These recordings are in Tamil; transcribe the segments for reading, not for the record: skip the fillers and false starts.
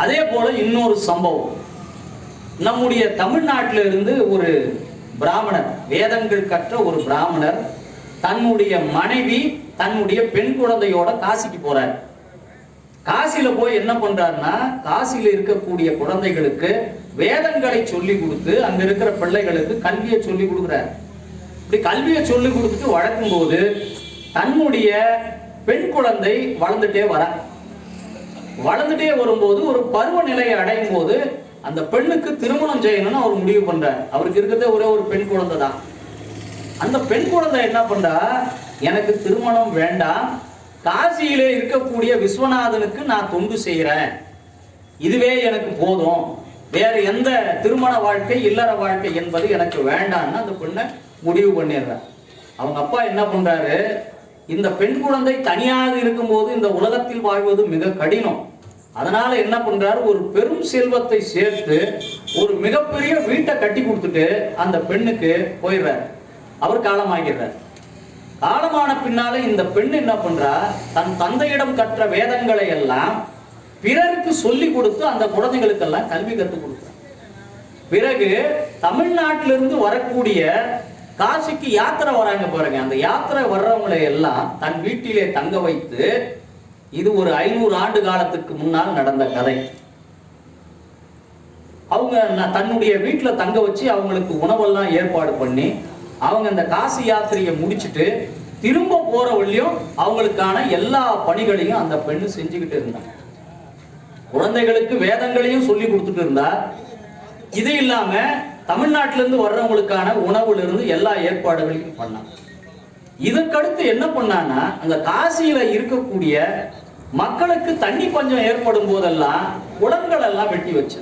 அதே போல இன்னொரு சம்பவம், நம்முடைய தமிழ்நாட்டில இருந்து ஒரு பிராமணர், வேதங்கள் கற்ற ஒரு பிராமணர் தன்னுடைய மனைவி தன்னுடைய பெண் குழந்தையோட காசிக்கு போறார். காசியில போய் என்ன பண்றாருன்னா, காசியில இருக்கக்கூடிய குழந்தைகளுக்கு வேதங்களை சொல்லி கொடுத்து அங்க இருக்கிற பிள்ளைகளுக்கு கல்வியை சொல்லி கொடுக்குறார். இப்படி கல்வியை சொல்லி கொடுத்துட்டு வளர்க்கும் போது தன்னுடைய பெண் குழந்தை வளர்ந்துட்டே வரும்போது ஒரு பருவநிலையை அடையும் போது அந்த பெண்ணுக்கு திருமணம் செய்யணும்னு அவர் முடிவு பண்றார். அவருக்கு இருக்கிறதே ஒரே ஒரு பெண் குழந்தை தான். அந்த பெண் குழந்தை என்ன பண்றா, எனக்கு திருமணம் வேண்டாம், காசியிலே இருக்கக்கூடிய விஸ்வநாதனுக்கு நான் தொண்டு செய்யறேன், இதுவே எனக்கு போதும், வேற எந்த திருமண வாழ்க்கை இல்லற வாழ்க்கை என்பது எனக்கு வேண்டாம்னு அந்த பெண்ணை முடிவு பண்ணிடுறார். அவங்க அப்பா என்ன பண்றாரு, இந்த பெண் குழந்தை தனியாக இருக்கும்போது இந்த உலகத்தில் வாழ்வது மிக கடினம், அதனால என்ன பண்றாரு, ஒரு பெரும் செல்வத்தை சேர்த்து ஒரு மிகப்பெரிய வீட்டை கட்டி கொடுத்துட்டு அந்த பெண்ணுக்கு போயிடுறார். அவர் காலமாகிறார். காலமான பின்னால இந்த பெண் என்ன பண்றா, தன் தந்தையிடம் கற்ற வேதங்களை எல்லாம் பிறருக்கு சொல்லி கொடுத்து அந்த குழந்தைகளுக்கெல்லாம் கல்வி கற்றுக் கொடுத்தார். பிறகு தமிழ்நாட்டிலிருந்து வரக்கூடிய காசிக்கு யாத்திரை வராங்க பாருங்க, அந்த யாத்திரை வர்றவங்களை எல்லாம் தன் வீட்டிலே தங்க வைத்து, இது ஒரு 500 ஆண்டு காலத்துக்கு முன்னால் நடந்த கதை. அவங்க தன்னுடைய வீட்டுல தங்க வச்சு அவங்களுக்கு உணவெல்லாம் ஏற்பாடு பண்ணி அவங்க அந்த காசி யாத்திரையை முடிச்சுட்டு திரும்ப போற வழியும் அவங்களுக்கான எல்லா பணிகளையும் அந்த பெண்ணு செஞ்சுக்கிட்டு இருந்தாங்க. குழந்தைகளுக்கு வேதங்களையும் சொல்லி கொடுத்துட்டு இருந்தா. இது இல்லாம தமிழ்நாட்டில இருந்து வர்றவங்களுக்கான உணவுல இருந்து எல்லா ஏற்பாடுகளையும் பண்ணாங்க. இதற்கடுத்து என்ன பண்ணான்னா, அந்த காசியில இருக்கக்கூடிய மக்களுக்கு தண்ணி பஞ்சம் ஏற்படும் போதெல்லாம் குளங்கள் எல்லாம் வெட்டி வச்சு,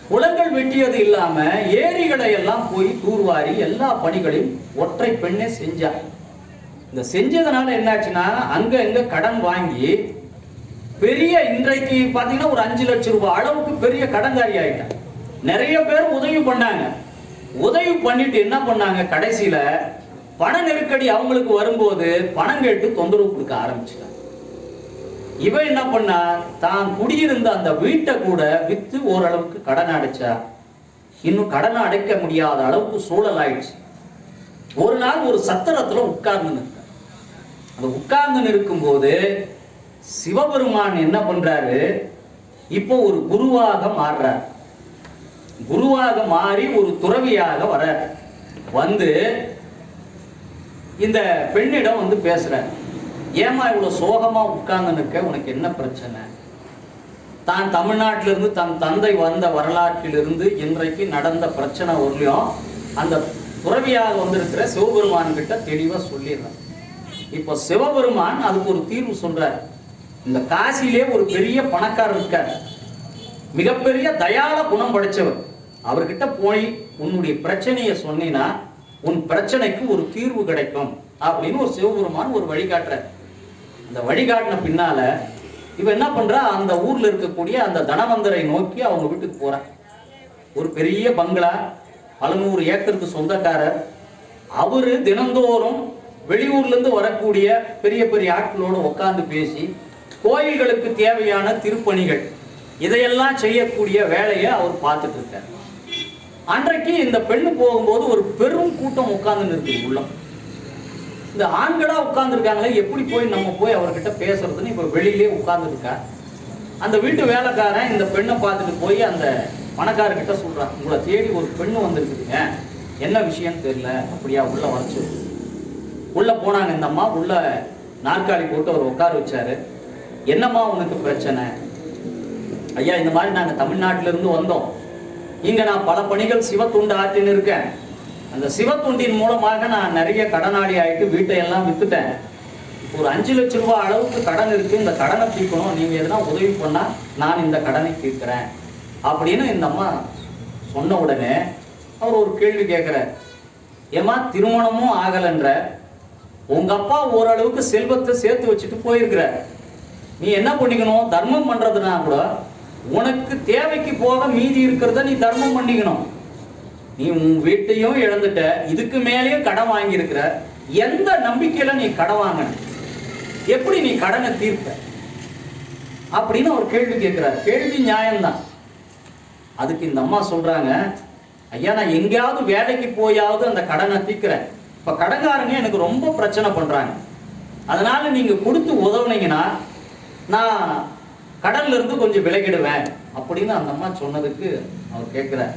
குளங்கள் வெட்டியது இல்லாம ஏரிகளை எல்லாம் போய் தூர்வாரி எல்லா பணிகளையும் ஒற்றை பெண்ணே செஞ்சா. இந்த செஞ்சதுனால என்னாச்சுன்னா, அங்க எங்க கடன் வாங்கி பெரிய, இன்றைக்கு பாத்தீங்கன்னா ஒரு 5 லட்சம் ரூபாய் அளவுக்கு பெரிய கடன்காரி ஆயிட்டாங்க. நிறைய பேர் உதவி பண்ணாங்க. உதவி பண்ணிட்டு என்ன பண்ணாங்க, கடைசியில பண நெருக்கடி அவங்களுக்கு வரும்போது பணம் கேட்டு தொந்தரவு கொடுக்க ஆரம்பிச்சிட்டாங்க. இவன் என்ன பண்ணா, தான் குடியிருந்த அந்த வீட்டை கூட வித்து ஓரளவுக்கு கடன் அடைச்சா. இன்னும் கடன் அடைக்க முடியாத அளவுக்கு சூழல் ஆயிடுச்சு. ஒரு நாள் ஒரு சத்திரத்துல உட்கார்ந்து நிற்க, அந்த உட்கார்ந்து நிற்கும் போது சிவபெருமான் என்ன பண்றாரு, இப்போ ஒரு குருவாக மாறுறார். குருவாக மாறி ஒரு துறவியாக வர வந்து இந்த பெண்ணிடம் வந்து பேசுற, ஏமா இவ்வளவு சோகமா உட்கார்ந்து நிற்க, உனக்கு என்ன பிரச்சனை? தான் தமிழ்நாட்டிலிருந்து தன் தந்தை வந்த வரலாற்றிலிருந்து இன்றைக்கு நடந்த பிரச்சனை வரலையும் அந்த துறவியாக வந்திருக்கிற சிவபெருமான் கிட்ட தெளிவா சொல்லிடுறார். இப்போ சிவபெருமான் அதுக்கு ஒரு தீர்வு சொல்றார். இந்த காசியிலே ஒரு பெரிய பணக்காரர் இருக்கார், மிகப்பெரிய தயாள குணம் படைச்சவர். அவர்கிட்ட போய் உன்னுடைய பிரச்சனையை சொன்னீன்னா உன் பிரச்சனைக்கு ஒரு தீர்வு கிடைக்கும் அப்படின்னு ஒரு சிவபெருமான் ஒரு வழிகாட்டுறார். அந்த வழிகாட்டின பின்னால இவ என்ன பண்றா, அந்த ஊர்ல இருக்கக்கூடிய அந்த தனவந்தரை நோக்கி அவங்க வீட்டுக்கு போற. ஒரு பெரிய பங்களா, 100 ஏக்கருக்கு சொந்தக்காரர். அவரு தினந்தோறும் வெளியூர்ல இருந்து வரக்கூடிய பெரிய பெரிய ஆட்களோடு உட்கார்ந்து பேசி கோயில்களுக்கு தேவையான திருப்பணிகள் இதையெல்லாம் செய்யக்கூடிய வேலையை அவர் பார்த்துட்டு இருக்கார். அன்றைக்கு இந்த பெண்ணு போகும்போது ஒரு பெரும் கூட்டம் உட்கார்ந்து இருக்கு உள்ள. இந்த ஆண்களா உட்கார்ந்து இருக்காங்களே, எப்படி போய் நம்ம போய் அவர்கிட்ட பேசுறதுன்னு இப்ப வெளியிலே உட்கார்ந்து இருக்கா. அந்த வீட்டு வேலைக்காரன் இந்த பெண்ணை பார்த்துட்டு போய் அந்த பணக்காரர்கிட்ட சொல்றான், உங்களை தேடி ஒரு பெண்ணு வந்திருக்குதுங்க, என்ன விஷயம்னு தெரியல, அப்படியா உள்ள வரைச்சு. உள்ள போனாங்க. இந்த அம்மா உள்ள நாற்காலி போட்டு அவர் உட்கார வச்சாரு. என்னம்மா உனக்கு பிரச்சனை? ஐயா, இந்த மாதிரி நாங்க தமிழ்நாட்டில இருந்து வந்தோம், இங்க நான் பல பணிகள் சிவத்துண்டு ஆற்றின்னு இருக்கேன். அந்த சிவத்துண்டின் மூலமாக நான் நிறைய கடனாளி ஆயிட்டு வீட்டை எல்லாம் வித்துட்டேன். ஒரு 5 லட்சம் ரூபாய் அளவுக்கு கடன் இருக்கு, இந்த கடனை தீர்க்கணும், நீங்க எதனா உதவி பண்ணா நான் இந்த கடனை தீர்க்கிறேன் அப்படின்னு இந்த அம்மா சொன்ன உடனே அவர் ஒரு கேள்வி கேட்கிறார். ஏமா, திருமணமும் ஆகலன்ற, உங்க அப்பா ஓரளவுக்கு செல்வத்தை சேர்த்து வச்சுட்டு போயிருக்கிற, நீ என்ன பண்ணிக்கணும், தர்மம் பண்றதுனா கூட உனக்கு தேவைக்கு போக மீதி இருக்கிறத நீ தர்மம் பண்ணிக்கணும். நீ உன் வீட்டையும் இழந்துட்ட, இதுக்கு மேலேயும் கடன் வாங்கி இருக்கிற, எந்த நம்பிக்கையில நீ கடன் வாங்கின, எப்படி நீ கடனை தீர்ப்ப அப்படின்னு அவர் கேள்வி கேட்கிறார். கேள்வி நியாயம்தான். அதுக்கு இந்த அம்மா சொல்றாங்க, ஐயா நான் எங்கேயாவது வேலைக்கு போயாவது அந்த கடனை தீர்க்கிறேன். இப்ப கடன்காரங்க எனக்கு ரொம்ப பிரச்சனை பண்றாங்க, அதனால நீங்க கொடுத்து உதவுனீங்கன்னா நான் கடன்ல இருந்து கொஞ்சம் விலகிடுவேன் அப்படின்னு அந்த அம்மா சொன்னதுக்கு அவர் கேட்கிறார்,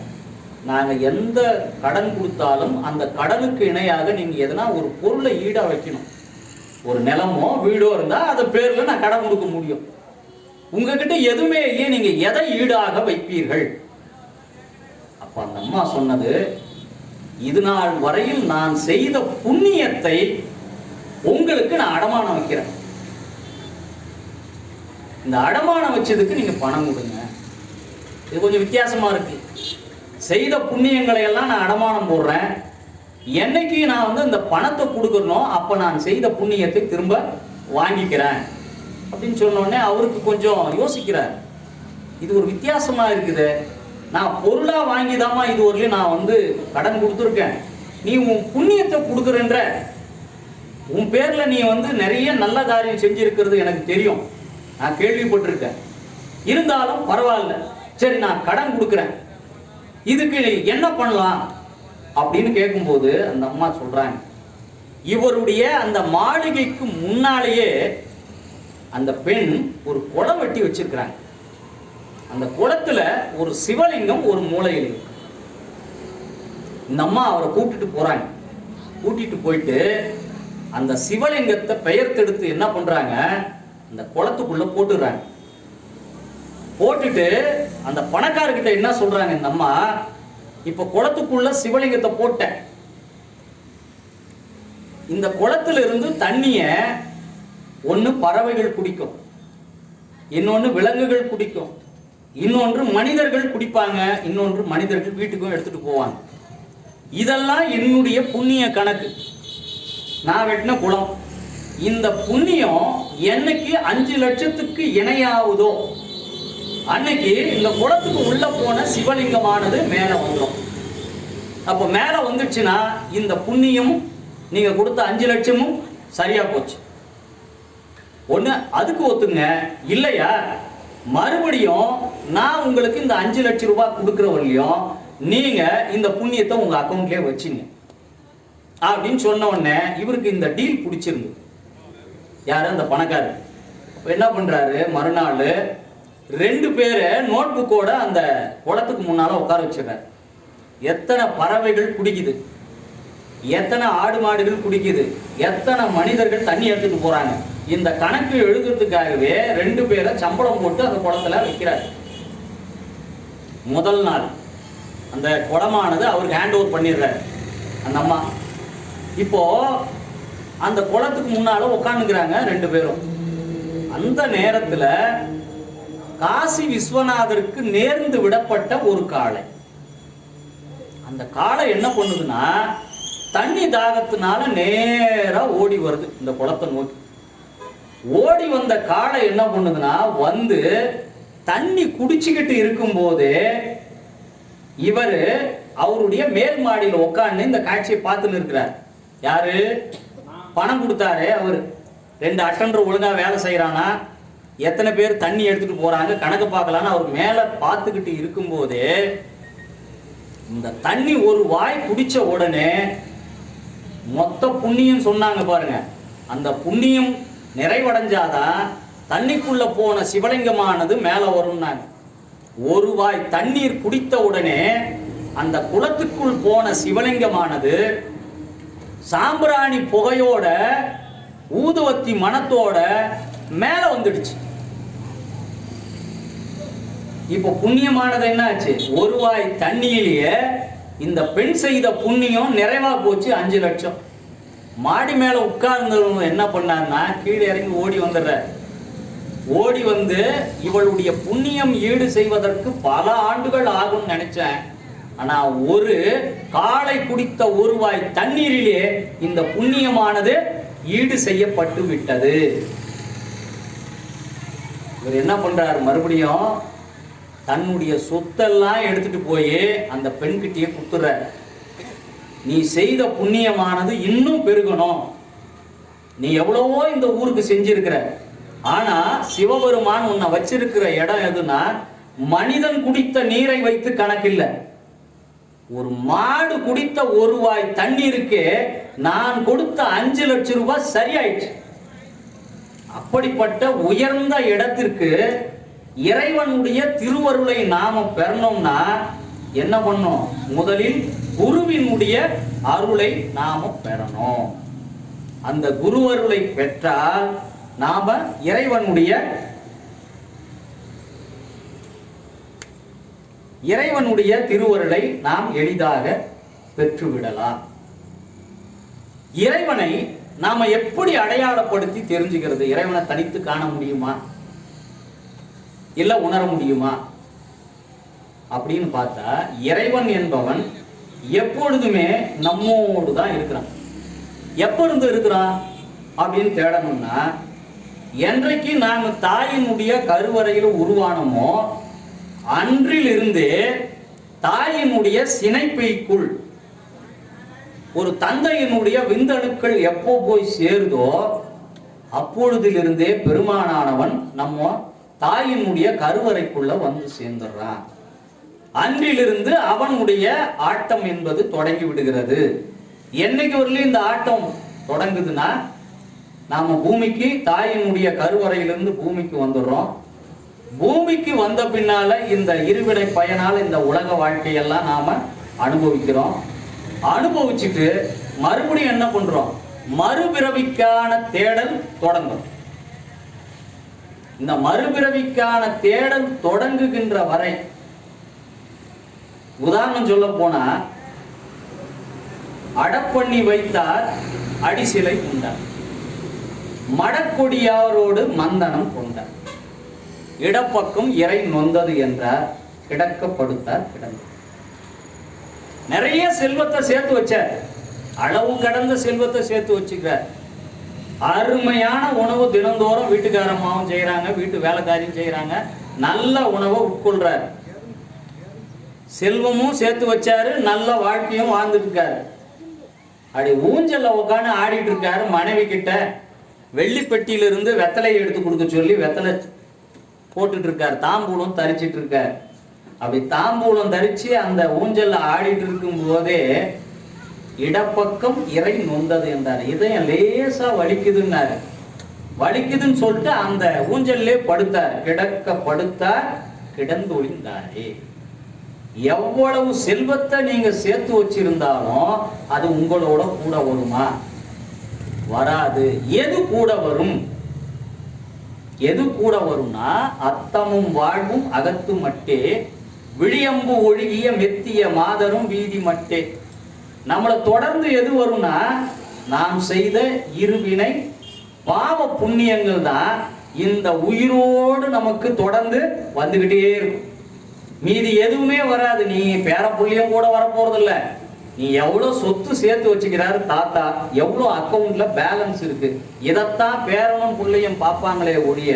நாங்க எந்த கடன் கொடுத்தாலும் அந்த கடனுக்கு இணையாக நீங்க எதனா ஒரு பொருளை ஈடா வைக்கணும். ஒரு நிலமோ வீடோ இருந்தா அது பேர்ல நான் கடன் கொடுக்க முடியும். உங்ககிட்ட எதுவுமே இல்லையே, நீங்க எதை ஈடாக வைப்பீர்கள்? அப்ப அந்த அம்மா சொன்னது, இது நாள் வரையில் நான் செய்த புண்ணியத்தை உங்களுக்கு நான் அடமானம் வைக்கிறேன். இந்த அடமானம் வச்சதுக்கு நீங்க பணம் கொடுங்க. இது கொஞ்சம் வித்தியாசமா இருக்கு. செய்த புண்ணியங்களை எல்லாம் நான் அடமானம் போடுறேன், என்னைக்கு நான் இந்த பணத்தை கொடுக்கறனோ அப்ப நான் செய்த புண்ணியத்தை திரும்ப வாங்கிக்கிறேன் அப்படின்னு சொன்ன உடனே அவருக்கு கொஞ்சம் யோசிக்கிறார். இது ஒரு வித்தியாசமா இருக்குது, நான் பொருளா வாங்கிதாமா இது வரலையும் நான் கடன் கொடுத்துருக்கேன், நீ உன் புண்ணியத்தை கொடுக்குறன்ற, உன் பேர்ல நீ நிறைய நல்ல காரியம் செஞ்சிருக்கிறது எனக்கு தெரியும், நான் கேள்விப்பட்டிருக்கேன், இருந்தாலும் பரவாயில்ல, சரி நான் கடன் கொடுக்குறேன், இதுக்கு என்ன பண்ணலாம் அப்படின்னு கேட்கும்போது அந்த அம்மா சொல்றாங்க, இவருடைய அந்த மாளிகைக்கு முன்னாலேயே அந்த பெண் ஒரு குளம் வெட்டி வச்சிருக்கிறாங்க. அந்த குளத்துல ஒரு சிவலிங்கம் ஒரு மூலையில். இந்த அம்மா அவரை கூட்டிட்டு போறாங்க. கூட்டிட்டு போயிட்டு அந்த சிவலிங்கத்தை பெயர்த்தெடுத்து என்ன பண்றாங்க, அந்த குளத்துக்குள்ள போட்டுறாங்க. போட்டுட்டு அந்த பணக்காரர்கிட்ட என்ன சொல்றாங்க இந்த அம்மா, இப்ப குளத்துக்குள்ள சிவலிங்கத்தை போட்ட, இந்த குளத்துல இருந்து தண்ணிய ஒன்னு பறவைகள் குடிக்கும், இன்னொன்னு விலங்குகள் குடிக்கும், இன்னொன்று மனிதர்கள் குடிப்பாங்க, இன்னொன்று மனிதர்கள் வீட்டுக்கும் எடுத்துட்டு போவாங்க. இதெல்லாம் என்னுடைய புண்ணிய கணக்கு, நான் வெட்டின குளம். இந்த புண்ணியம் என்னைக்கு 5 லட்சத்துக்கு இணையாவதோ அன்னைக்கு இந்த குளத்துக்கு உள்ள போன சிவலிங்கமானது மேல வந்துடும். அப்ப மேல வந்துச்சுன்னா இந்த புண்ணியம் நீங்க கொடுத்த 5 லட்சமும் சரியா போச்சு. ஒண்ணு அதுக்கு ஒத்துங்க, இல்லையா மறுபடியும் நான் உங்களுக்கு இந்த 5 லட்சம் ரூபாய் கொடுக்கிறவரையும் நீங்க இந்த புண்ணியத்தை உங்க அக்கௌண்ட்லயே வச்சுங்க அப்படின்னு சொன்ன உடனே இவருக்கு இந்த டீல் பிடிச்சிருந்து. யாரு? அந்த பணக்காரர். என்ன பண்றாரு, மறுநாள் 2 பேரை நோட் புக்கோட அந்த குளத்துக்கு முன்னால உட்கார வச்சிருக்காரு. எத்தனை பறவைகள் குடிக்குது, எத்தனை ஆடு மாடுகள் குடிக்குது, எத்தனை மனிதர்கள் தண்ணி எடுத்துட்டு போறாங்க, இந்த கணக்கு எழுதுறதுக்காகவே 2 பேரை சம்பளம் போட்டு அந்த குளத்துல வைக்கிறார். முதல் நாள் அந்த குளமானது அவருக்கு ஹேண்ட் ஓவர் பண்ணிடுறாரு அந்த அம்மா. இப்போ அந்த குளத்துக்கு முன்னால உட்காந்துக்கிறாங்க 2 பேரும். அந்த நேரத்துல காசி விஸ்வநாதருக்கு நேர்ந்து விடப்பட்ட ஒரு காளை. அந்த காளை என்ன பண்ணுதுன்னா தண்ணி தாகத்தினால நேரா ஓடி வருது இந்த குளத்தை நோக்கி. ஓடி வந்த காளை என்ன பண்ணுதுன்னா தண்ணி குடிச்சுக்கிட்டு இருக்கும் போது இவரு அவருடைய மேல் மாடியில் உட்காந்து இந்த காட்சியை பார்த்துன்னு இருக்கிறார். யாரு? பணம் கொடுத்தாரு அவரு. 2 அட்டெண்டர் ஒழுங்கா வேலை செய்யறானா, எத்தனை பேர் தண்ணி எடுத்துட்டு போறாங்க கணக்கு பார்க்கலான்னு அவர் மேல பார்த்துக்கிட்டு இருக்கும் போது இந்த தண்ணி ஒரு வாய் குடிச்ச உடனே மொத்த புண்ணியம் சொன்னாங்க பாருங்க, அந்த புண்ணியம் நிறைவடைஞ்சாதான் தண்ணிக்குள்ள போன சிவலிங்கமானது மேல வரும்னாங்க. ஒரு வாய் தண்ணீர் குடித்த உடனே அந்த குளத்துக்குள் போன சிவலிங்கமானது சாம்பிராணி புகையோட ஊதுவத்தி மணத்தோட மேல வந்துடுச்சு. இப்போ புண்ணியமானது என்ன ஆச்சு, ஒரு வாய் தண்ணியிலேயே இந்த பெண் செய்த புண்ணியம் நிறைவா போச்சு 5 லட்சம். மாடி மேல உட்கார்ந்தவங்க என்ன பண்ணாருன்னா கீழே இறங்கி ஓடி வந்துடுற. ஓடி இவளுடைய புண்ணியம் ஈடு செய்வதற்கு பல ஆண்டுகள் ஆகும் நினைச்சேன், ஆனா ஒரு காளை குடித்த ஒரு வாய் தண்ணீரிலே இந்த புண்ணியமானது ஈடு செய்யப்பட்டு விட்டது. இவர் என்ன பண்றாரு, மறுபடியும் தன்னுடைய சொத்தெல்லாம் எடுத்துட்டு போய் அந்த பெண்கிட்டயே குடுத்துற, நீ செய்த புண்ணியமானது இன்னும் பெருகணும், நீ எவ்வளவோ இந்த ஊருக்கு செஞ்சிருக்கிற, ஆனா சிவபெருமான் உன்னை வச்சிருக்கிற இடம் எதுனா மனிதன் குடித்த நீரை வைத்து கணக்கில்லை. ஒரு மாடு குடித்த ஒரு வாய் தண்ணீருக்கு நான் கொடுத்த 5 லட்சம் ரூபாய் சரியாயிடுச்சு. அப்படிப்பட்ட உயர்ந்த இடத்திற்கு இறைவனுடைய திருவருளை நாம பெறணும்னா என்ன பண்ணும்? முதலில் குருவினுடைய அருளை நாம பெறணும். அந்த குருவருளை பெற்றால் நாம இறைவனுடைய திருவருளை நாம் எளிதாக பெற்றுவிடலாம். இறைவனை நாம எப்படி அடையாளப்படுத்தி தெரிஞ்சுக்கிறது? இறைவனை தனித்து காண முடியுமா, இல்ல உணர முடியுமா அப்படின்னு பார்த்தா, இறைவன் என்பவன் எப்பொழுதுமே நம்மோடு தான் இருக்கிறான். எப்ப இருந்து இருக்கிறான் அப்படின்னு தேடணும்னா, என்றைக்கு நாம் தாயினுடைய கருவறையில் உருவானமோ அன்றிலிருந்து தாயினுடைய சினைப்பைக்குள் ஒரு தந்தையினுடைய விந்தணுக்கள் எப்போ போய் சேருதோ அப்பொழுதிலிருந்தே பெருமானானவன் நம்ம தாயினுடைய கருவறைக்குள்ள வந்து சேர்ந்துடுறான். அன்றிலிருந்து அவனுடைய ஆட்டம் என்பது தொடங்கி விடுகிறது. என்னைக்கு வரலையும் இந்த ஆட்டம் தொடங்குதுன்னா, நாம பூமிக்கு தாயினுடைய கருவறையிலிருந்து பூமிக்கு வந்துடுறோம். பூமிக்கு வந்த பின்னால இந்த இருவினை பயனால இந்த உலக வாழ்க்கையெல்லாம் நாம அனுபவிக்கிறோம். அனுபவிச்சுட்டு மறுபடியும் என்ன பண்றோம்? மறுபிறவிக்கான தேடல் தொடங்கும். இந்த மறுபிறவிக்கான தேடல் தொடங்குகின்ற வரை, உதாரணம் சொல்ல போனா, அடப்பண்ணி வைத்தார் அடிசிலை கொண்டார், மடக்கொடியாரோடு மந்தனம் கொண்டார், இடப்பக்கம் இறை நொந்தது என்றார், கிடக்கப்படுத்தார் கிடந்தார். நிறைய செல்வத்தை சேர்த்து வச்சார், அளவு கடந்த செல்வத்தை சேர்த்து வச்சுக்கிறார். அருமையான உணவு தினந்தோறும் வீட்டுக்காரமாவும் செய்யறாங்க, வீட்டு வேலைக்காரியும் செய்யறாங்க, நல்ல உணவை உட்கொள்றார். செல்வமும் சேர்த்து வச்சாரு, நல்ல வாழ்க்கையும் வாழ்ந்துட்டு இருக்காரு. அப்படி ஊஞ்சல்ல உட்காந்து ஆடிட்டு இருக்காரு. மனைவி கிட்ட வெள்ளி பெட்டியிலிருந்து வெத்தலையை எடுத்து கொடுக்க சொல்லி வெத்தலை போட்டுட்டு இருக்காரு, தாம்பூலம் தரிச்சிட்டு இருக்காரு. அப்படி தாம்பூலம் தரிச்சு அந்த ஊஞ்சல்ல ஆடிட்டு இருக்கும் போதே இடப்பக்கம் இறை நொந்தது என்றார். இதயம் லேசா வலிக்குதுன்னாரு. வலிக்குதுன்னு சொல்லிட்டு அந்த ஊஞ்சல்லே படுத்தார். கிடக்க படுத்தார் கிடந்து ஒளிந்தாரே. எவ்வளவு செல்வத்தை நீங்க சேர்த்து வச்சிருந்தாலும் அது உங்களோட கூட வருமா? வராது. எது கூட வரும்? எது கூட வரும்னா, அத்தமும் வாழ்வும் அகத்து மட்டே, விழியம்பு ஒழுகிய மெத்திய மாதரும் வீதி மட்டே. நம்மளை தொடர்ந்து எது வரும்னா, நாம் செய்த இருவினை பாவ புண்ணியங்கள் தான் இந்த உயிரோடு நமக்கு தொடர்ந்து வந்துகிட்டே இருக்கும். மீதி எதுவுமே வராது. நீ பேர புள்ளியும் கூட வரப்போறது இல்ல. நீ எவ்வளவு சொத்து சேர்த்து வச்சுக்கிறாரு தாத்தா, எவ்வளவு அக்கௌண்ட்ல பேலன்ஸ் இருக்கு, இதைத்தான் பேரனும் புள்ளையும் பார்ப்பாங்களே ஒழிய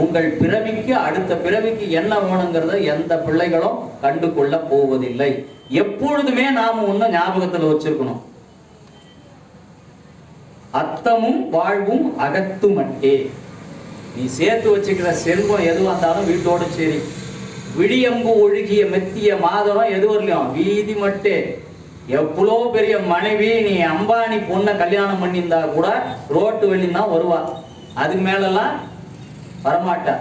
உங்கள் பிறவிக்கு அடுத்த பிறவிக்கு என்ன வேணுங்கிறத எந்த பிள்ளைகளும் கண்டு கொள்ள போவதில்லை. எப்பொழுதுமே நாம ஒண்ணு ஞாபகத்துல வச்சிருக்கணும், அத்தமும் வாழ்வும் அகத்து மட்டே. நீ சேர்த்து வச்சுக்கிற செல்வம் எது வந்தாலும் வீட்டோடு சரி. விழியம்பு ஒழுகிய மெத்திய மாதரம் எது வரலையும் வீதி மட்டே. எவ்வளோ பெரிய மனைவி, நீ அம்பானி பொண்ணை கல்யாணம் பண்ணியிருந்தா கூட ரோட்டு வெளின்னா வருவா, அதுக்கு மேலெல்லாம் வரமாட்டா.